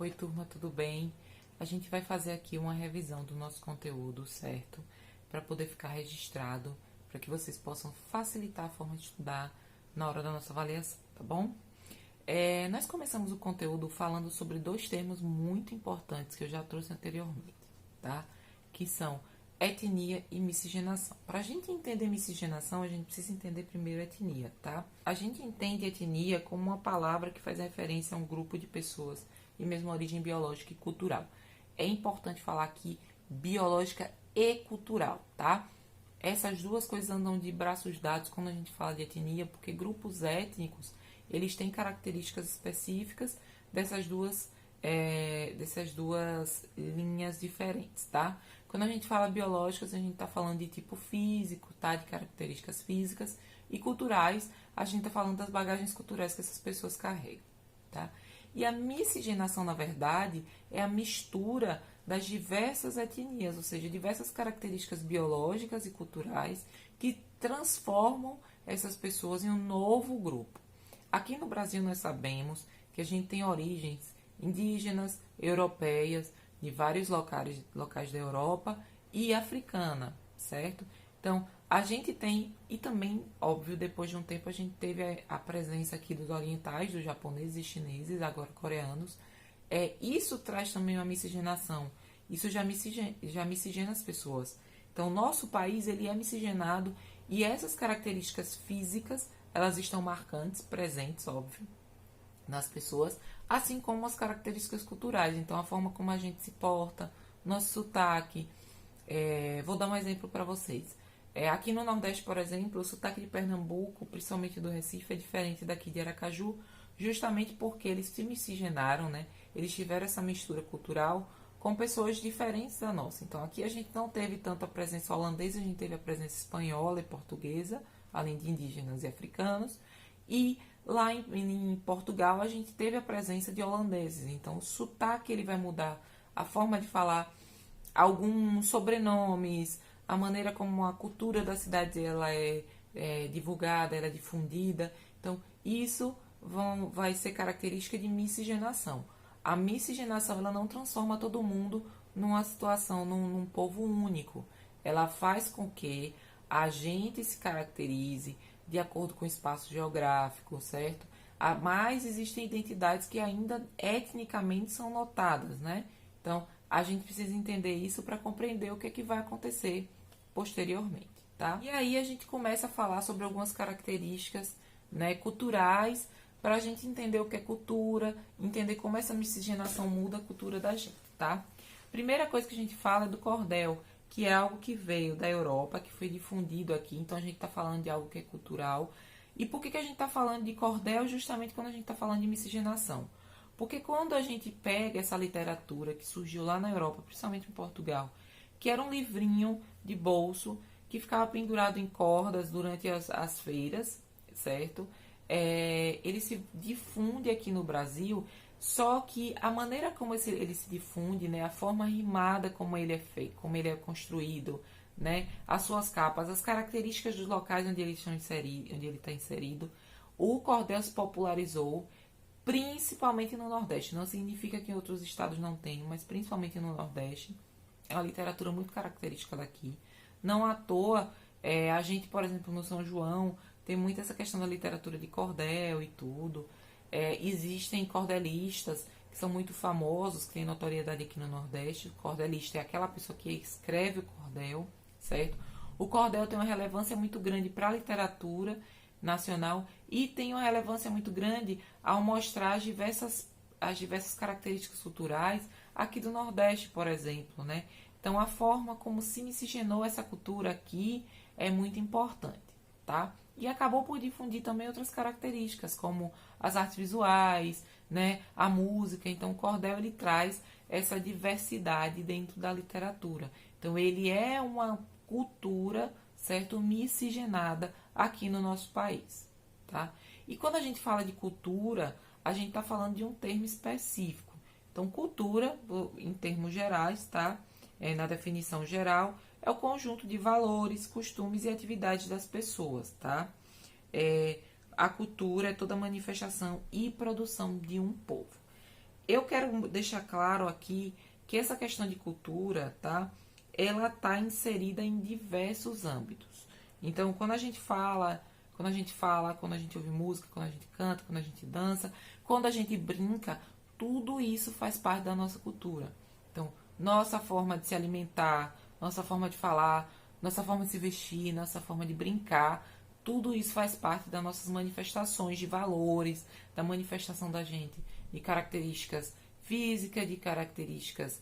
Oi, turma, tudo bem? A gente vai fazer aqui uma revisão do nosso conteúdo, certo? Para poder ficar registrado, para que vocês possam facilitar a forma de estudar na hora da nossa avaliação, tá bom? Nós começamos o conteúdo falando sobre dois termos muito importantes que eu já trouxe anteriormente, tá? Que são etnia e miscigenação. Para a gente entender miscigenação, a gente precisa entender primeiro etnia, tá? A gente entende etnia como uma palavra que faz referência a um grupo de pessoas de mesma origem biológica e cultural. É importante falar aqui biológica e cultural, tá? Essas duas coisas andam de braços dados quando a gente fala de etnia, porque grupos étnicos, eles têm características específicas dessas duas linhas diferentes, tá? Quando a gente fala biológicas, a gente está falando de tipo físico, tá? De características físicas, e culturais, a gente está falando das bagagens culturais que essas pessoas carregam, tá? E a miscigenação, na verdade, é a mistura das diversas etnias, ou seja, diversas características biológicas e culturais que transformam essas pessoas em um novo grupo. Aqui no Brasil nós sabemos que a gente tem origens indígenas, europeias, de vários locais da Europa e africana, certo? Então, a gente tem, e também, óbvio, depois de um tempo a gente teve a presença aqui dos orientais, dos japoneses e chineses, agora coreanos. Isso traz também uma miscigenação. Isso já miscigena as pessoas. Então, nosso país, ele é miscigenado e essas características físicas, elas estão marcantes, presentes, óbvio, nas pessoas, assim como as características culturais. Então, a forma como a gente se porta, nosso sotaque. Vou dar um exemplo para vocês. Aqui no Nordeste, por exemplo, o sotaque de Pernambuco, principalmente do Recife, é diferente daqui de Aracaju, justamente porque eles se miscigenaram, né? Eles tiveram essa mistura cultural com pessoas diferentes da nossa. Então, aqui a gente não teve tanto a presença holandesa, a gente teve a presença espanhola e portuguesa, além de indígenas e africanos. E lá em Portugal, a gente teve a presença de holandeses. Então, o sotaque ele vai mudar, a forma de falar, alguns sobrenomes, a maneira como a cultura da cidade ela é divulgada, ela é difundida. Então, isso vai ser característica de miscigenação. A miscigenação ela não transforma todo mundo numa situação, num povo único. Ela faz com que a gente se caracterize de acordo com o espaço geográfico, certo? Mas existem identidades que ainda etnicamente são notadas, né? Então, a gente precisa entender isso para compreender o que é que vai acontecer posteriormente, tá? E aí a gente começa a falar sobre algumas características, né, culturais, para a gente entender o que é cultura, entender como essa miscigenação muda a cultura da gente, tá? Primeira coisa que a gente fala é do cordel, que é algo que veio da Europa, que foi difundido aqui, então a gente está falando de algo que é cultural. E por que a gente está falando de cordel justamente quando a gente está falando de miscigenação? Porque quando a gente pega essa literatura que surgiu lá na Europa, principalmente em Portugal, que era um livrinho de bolso que ficava pendurado em cordas durante as feiras, certo? Ele se difunde aqui no Brasil, só que a maneira como ele se difunde, né, a forma rimada como ele é feito, como ele é construído, né, as suas capas, as características dos locais onde ele está inserido, o cordel se popularizou principalmente no Nordeste. Não significa que em outros estados não tenham, mas principalmente no Nordeste. É uma literatura muito característica daqui. Não à toa, a gente, por exemplo, no São João, tem muito essa questão da literatura de cordel e tudo. Existem cordelistas que são muito famosos, que têm notoriedade aqui no Nordeste. O cordelista é aquela pessoa que escreve o cordel, certo? O cordel tem uma relevância muito grande para a literatura nacional e tem uma relevância muito grande ao mostrar as diversas características culturais aqui do Nordeste, por exemplo, né? Então, a forma como se miscigenou essa cultura aqui é muito importante, tá? E acabou por difundir também outras características, como as artes visuais, né? A música. Então, o cordel, ele traz essa diversidade dentro da literatura. Então, ele é uma cultura, certo? Miscigenada aqui no nosso país, tá? E quando a gente fala de cultura, a gente está falando de um termo específico. Então, cultura, em termos gerais, tá? Na definição geral, é o conjunto de valores, costumes e atividades das pessoas, tá? A cultura é toda manifestação e produção de um povo. eu quero deixar claro aqui que essa questão de cultura, tá? Ela está inserida em diversos âmbitos. Então, quando a gente fala, quando a gente ouve música, quando a gente canta, quando a gente dança, quando a gente brinca, tudo isso faz parte da nossa cultura. Então, nossa forma de se alimentar, nossa forma de falar, nossa forma de se vestir, nossa forma de brincar, tudo isso faz parte das nossas manifestações de valores, da manifestação da gente, de características físicas, de características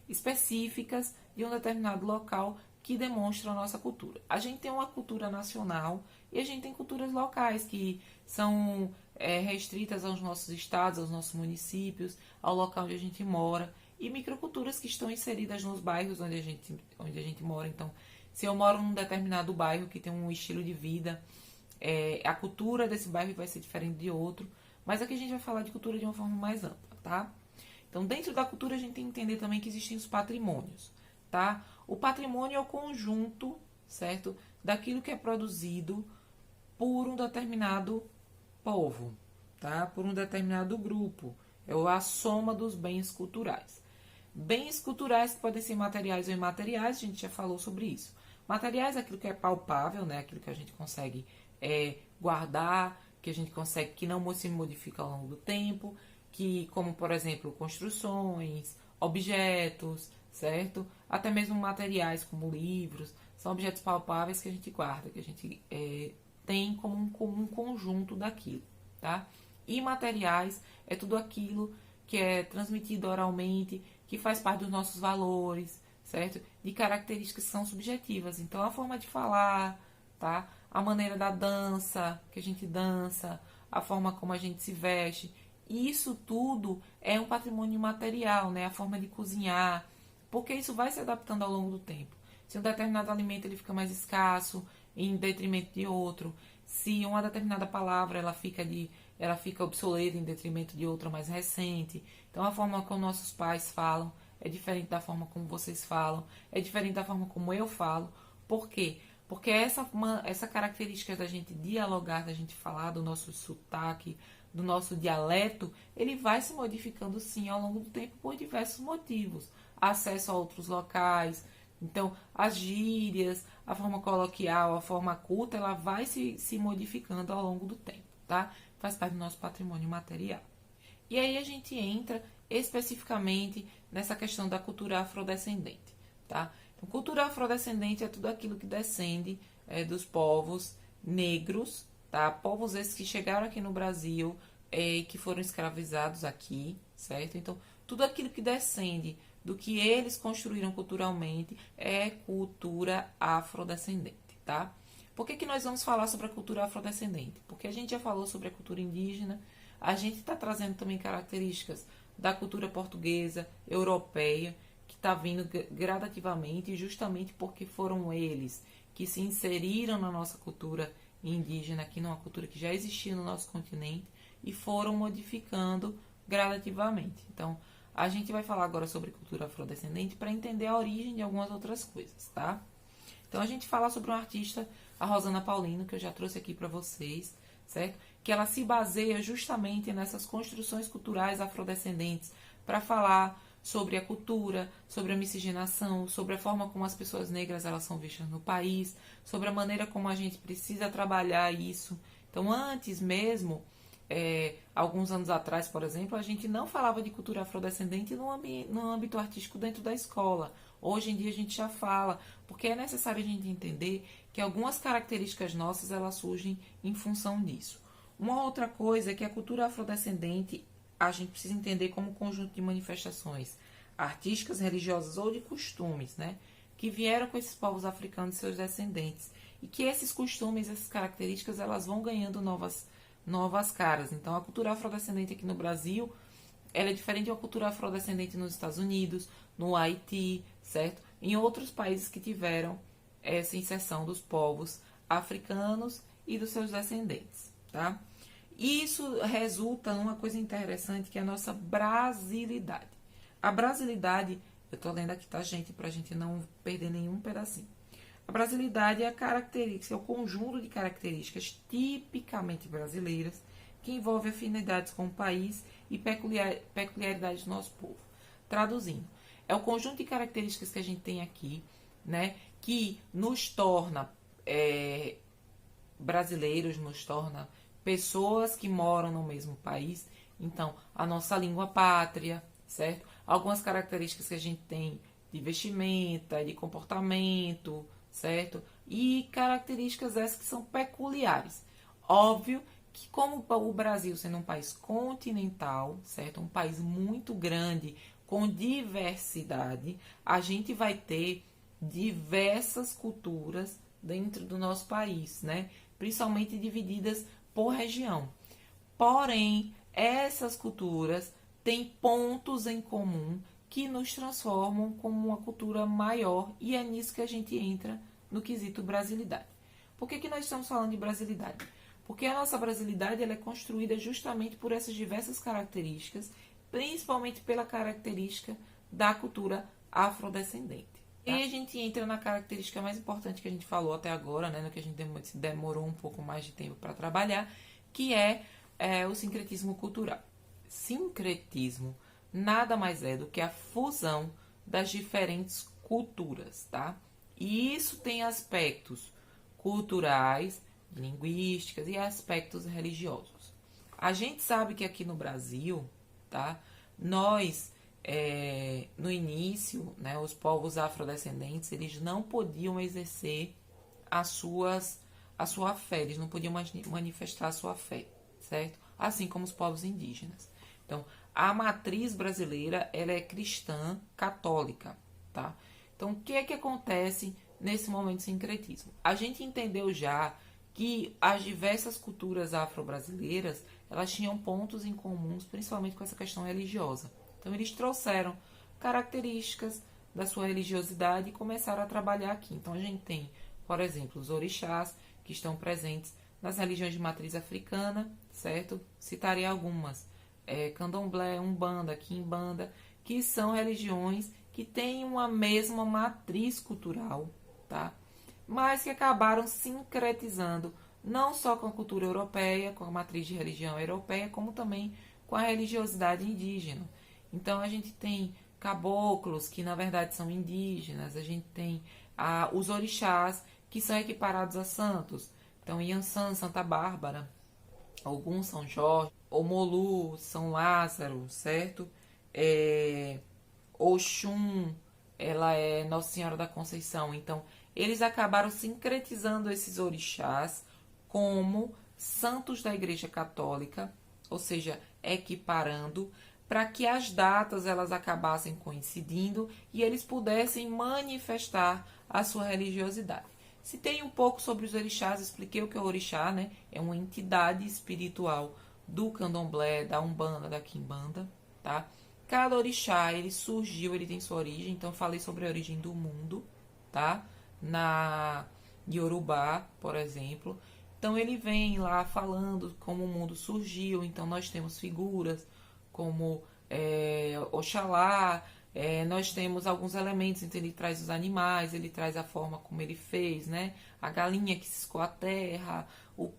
específicas de um determinado local que demonstram a nossa cultura. A gente tem uma cultura nacional e a gente tem culturas locais que são restritas aos nossos estados, aos nossos municípios, ao local onde a gente mora, e microculturas que estão inseridas nos bairros onde a gente mora. Então, se eu moro num determinado bairro que tem um estilo de vida, a cultura desse bairro vai ser diferente de outro, mas aqui a gente vai falar de cultura de uma forma mais ampla, tá? Então, dentro da cultura, a gente tem que entender também que existem os patrimônios, tá? O patrimônio é o conjunto, certo? Daquilo que é produzido por um determinado povo, tá? Por um determinado grupo. É a soma dos bens culturais. Bens culturais que podem ser materiais ou imateriais, a gente já falou sobre isso. Materiais é aquilo que é palpável, né? Aquilo que a gente consegue guardar, que a gente consegue, que não se modifica ao longo do tempo, que, como por exemplo, construções, objetos, certo? Até mesmo materiais como livros, são objetos palpáveis que a gente guarda, que a gente tem como um conjunto daquilo, tá? Imateriais é tudo aquilo que é transmitido oralmente, que faz parte dos nossos valores, certo? De características que são subjetivas. Então, a forma de falar, tá? A maneira da dança, que a gente dança, a forma como a gente se veste. Isso tudo é um patrimônio imaterial, né? A forma de cozinhar, porque isso vai se adaptando ao longo do tempo. Se um determinado alimento ele fica mais escasso em detrimento de outro, se uma determinada palavra ela fica obsoleta em detrimento de outra mais recente. Então, a forma como nossos pais falam é diferente da forma como vocês falam, é diferente da forma como eu falo. Por quê? Porque essa característica da gente dialogar, da gente falar, do nosso sotaque, do nosso dialeto, ele vai se modificando sim ao longo do tempo por diversos motivos. Acesso a outros locais, então as gírias, a forma coloquial, a forma culta, ela vai se modificando ao longo do tempo, tá? Faz parte do nosso patrimônio material. E aí a gente entra especificamente nessa questão da cultura afrodescendente, tá? Então, cultura afrodescendente é tudo aquilo que descende dos povos negros, tá? Povos esses que chegaram aqui no Brasil e que foram escravizados aqui, certo? Então, tudo aquilo que descende do que eles construíram culturalmente é cultura afrodescendente, tá? Por que nós vamos falar sobre a cultura afrodescendente? Porque a gente já falou sobre a cultura indígena, a gente está trazendo também características da cultura portuguesa, europeia, que está vindo gradativamente, justamente porque foram eles que se inseriram na nossa cultura indígena, aqui numa cultura que já existia no nosso continente, e foram modificando gradativamente. Então, a gente vai falar agora sobre cultura afrodescendente para entender a origem de algumas outras coisas, tá? Então, a gente fala sobre uma artista, a Rosana Paulino, que eu já trouxe aqui para vocês, certo? Que ela se baseia justamente nessas construções culturais afrodescendentes para falar sobre a cultura, sobre a miscigenação, sobre a forma como as pessoas negras elas são vistas no país, sobre a maneira como a gente precisa trabalhar isso. Então, antes mesmo, alguns anos atrás, por exemplo, a gente não falava de cultura afrodescendente no âmbito artístico dentro da escola. Hoje em dia a gente já fala, porque é necessário a gente entender que algumas características nossas elas surgem em função disso. Uma outra coisa é que a cultura afrodescendente a gente precisa entender como um conjunto de manifestações artísticas, religiosas ou de costumes, né, que vieram com esses povos africanos e seus descendentes. E que esses costumes, essas características, elas vão ganhando novas caras. Então, a cultura afrodescendente aqui no Brasil, ela é diferente de uma cultura afrodescendente nos Estados Unidos, no Haiti, certo? Em outros países que tiveram essa inserção dos povos africanos e dos seus descendentes, tá? Isso resulta numa coisa interessante que é a nossa brasilidade. A brasilidade, eu tô lendo aqui, tá, gente? Pra gente não perder nenhum pedacinho. A brasilidade é a característica, é o conjunto de características tipicamente brasileiras que envolve afinidades com o país e peculiaridades do nosso povo. Traduzindo, é o conjunto de características que a gente tem aqui, né, que nos torna brasileiros, nos torna pessoas que moram no mesmo país. Então, a nossa língua pátria, certo? Algumas características que a gente tem de vestimenta, de comportamento, certo? E características essas que são peculiares. Óbvio que como o Brasil sendo um país continental, certo? Um país muito grande, com diversidade, a gente vai ter diversas culturas dentro do nosso país, né? Principalmente divididas por região. Porém, essas culturas têm pontos em comum que nos transformam como uma cultura maior, e é nisso que a gente entra no quesito brasilidade. Por que nós estamos falando de brasilidade? Porque a nossa brasilidade ela é construída justamente por essas diversas características, principalmente pela característica da cultura afrodescendente. Tá? E a gente entra na característica mais importante que a gente falou até agora, né, no que a gente demorou um pouco mais de tempo para trabalhar, que é o sincretismo cultural. Sincretismo nada mais é do que a fusão das diferentes culturas, tá? E isso tem aspectos culturais, linguísticos e aspectos religiosos. A gente sabe que aqui no Brasil, tá? Nós, no início, né, os povos afrodescendentes, eles não podiam exercer a sua fé, eles não podiam manifestar a sua fé, certo? Assim como os povos indígenas. Então, a matriz brasileira, ela é cristã católica, tá? Então, o que é que acontece nesse momento de sincretismo? A gente entendeu já que as diversas culturas afro-brasileiras, elas tinham pontos em comuns, principalmente com essa questão religiosa. Então, eles trouxeram características da sua religiosidade e começaram a trabalhar aqui. Então, a gente tem, por exemplo, os orixás, que estão presentes nas religiões de matriz africana, certo? Citarei algumas. Candomblé, Umbanda, Quimbanda, que são religiões que têm uma mesma matriz cultural, tá? Mas que acabaram sincretizando não só com a cultura europeia, com a matriz de religião europeia, como também com a religiosidade indígena. Então a gente tem caboclos, que na verdade são indígenas, a gente tem os orixás, que são equiparados a santos. Então Iansã, Santa Bárbara, Ogum, São Jorge, Omolu, São Lázaro, certo? Oxum, ela é Nossa Senhora da Conceição. Então, eles acabaram sincretizando esses orixás como santos da Igreja Católica, ou seja, equiparando, para que as datas elas acabassem coincidindo e eles pudessem manifestar a sua religiosidade. Citei um pouco sobre os orixás, expliquei o que é o orixá, né? É uma entidade espiritual do candomblé, da umbanda, da quimbanda, tá? Cada orixá, ele surgiu, ele tem sua origem, então eu falei sobre a origem do mundo, tá? Na Yorubá, por exemplo. Então ele vem lá falando como o mundo surgiu, então nós temos figuras como Oxalá, nós temos alguns elementos, então ele traz os animais, ele traz a forma como ele fez, né? A galinha que ciscou a terra,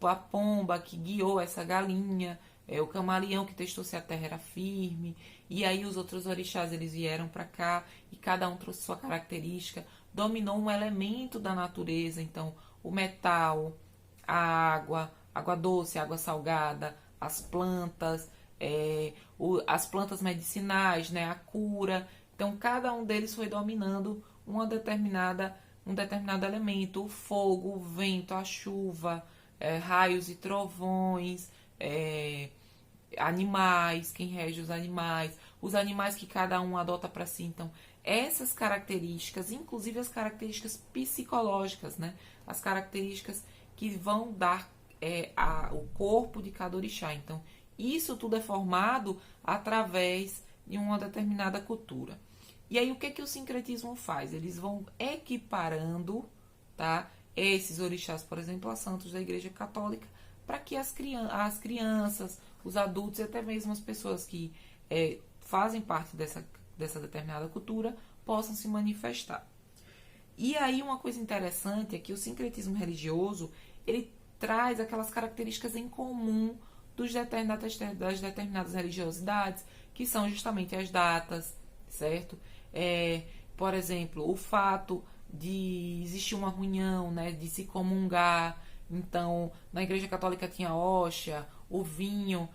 a pomba que guiou essa galinha, o camaleão que testou se a terra era firme, e aí os outros orixás eles vieram para cá e cada um trouxe sua característica, dominou um elemento da natureza, então o metal, a água doce, água salgada, as plantas, as plantas medicinais, né, a cura. Então, cada um deles foi dominando um determinado elemento, o fogo, o vento, a chuva, raios e trovões, animais, quem rege os animais que cada um adota para si. Então, essas características, inclusive as características psicológicas, né, as características que vão dar o corpo de cada orixá. Então, isso tudo é formado através de uma determinada cultura. E aí, o que o sincretismo faz? Eles vão equiparando, tá, esses orixás, por exemplo, a santos da Igreja Católica, para que as crianças, os adultos e até mesmo as pessoas que fazem parte dessa determinada cultura possam se manifestar. E aí, uma coisa interessante é que o sincretismo religioso, ele traz aquelas características em comum das determinadas religiosidades, que são justamente as datas, certo? Por exemplo, o fato de existir uma reunião, né, de se comungar. Então, na Igreja Católica tinha a hóstia, o vinho,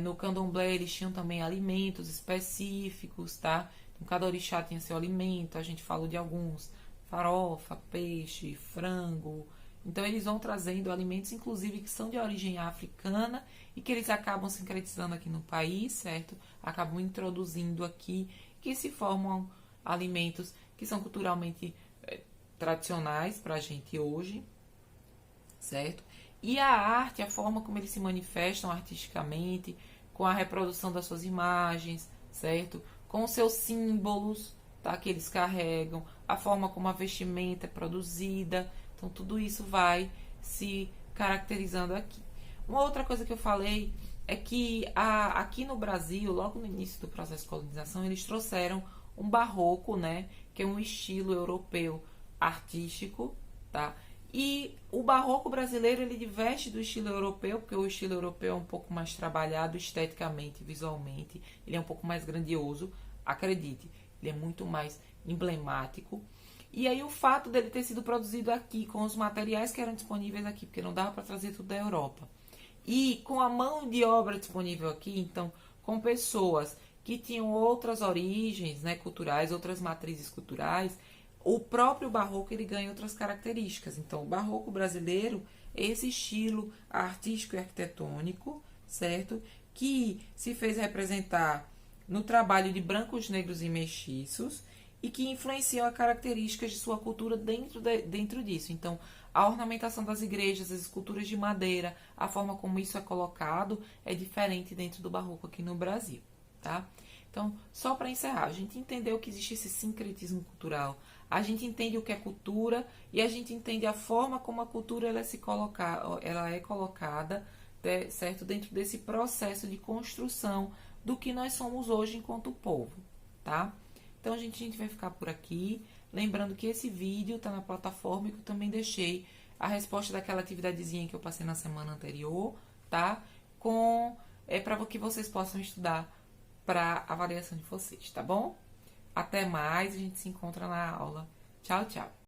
no candomblé eles tinham também alimentos específicos, tá? Então, cada orixá tinha seu alimento, a gente falou de alguns, farofa, peixe, frango. Então, eles vão trazendo alimentos, inclusive, que são de origem africana e que eles acabam sincretizando aqui no país, certo? Acabam introduzindo aqui, que se formam alimentos que são culturalmente tradicionais para a gente hoje, certo? E a arte, a forma como eles se manifestam artisticamente, com a reprodução das suas imagens, certo? Com os seus símbolos, tá? Que eles carregam, a forma como a vestimenta é produzida. Então, tudo isso vai se caracterizando aqui. Uma outra coisa que eu falei é que aqui no Brasil, logo no início do processo de colonização, eles trouxeram um barroco, né? Que é um estilo europeu artístico, tá? E o barroco brasileiro, ele diverte do estilo europeu, porque o estilo europeu é um pouco mais trabalhado esteticamente, visualmente. Ele é um pouco mais grandioso, acredite. Ele é muito mais emblemático. E aí o fato dele ter sido produzido aqui, com os materiais que eram disponíveis aqui, porque não dava para trazer tudo da Europa. E com a mão de obra disponível aqui, então, com pessoas que tinham outras origens, né, culturais, outras matrizes culturais, o próprio barroco ele ganha outras características. Então, o barroco brasileiro é esse estilo artístico e arquitetônico, certo? Que se fez representar no trabalho de brancos, negros e mestiços e que influenciam as características de sua cultura dentro disso. Então, a ornamentação das igrejas, as esculturas de madeira, a forma como isso é colocado é diferente dentro do barroco aqui no Brasil, tá? Então, só para encerrar, a gente entendeu que existe esse sincretismo cultural, a gente entende o que é cultura e a gente entende a forma como a cultura ela é colocada, certo? Dentro desse processo de construção do que nós somos hoje enquanto povo, tá? Então, a gente vai ficar por aqui. Lembrando que esse vídeo está na plataforma e que eu também deixei a resposta daquela atividadezinha que eu passei na semana anterior, tá? Para que vocês possam estudar para a avaliação de vocês, tá bom? Até mais, a gente se encontra na aula. Tchau, tchau!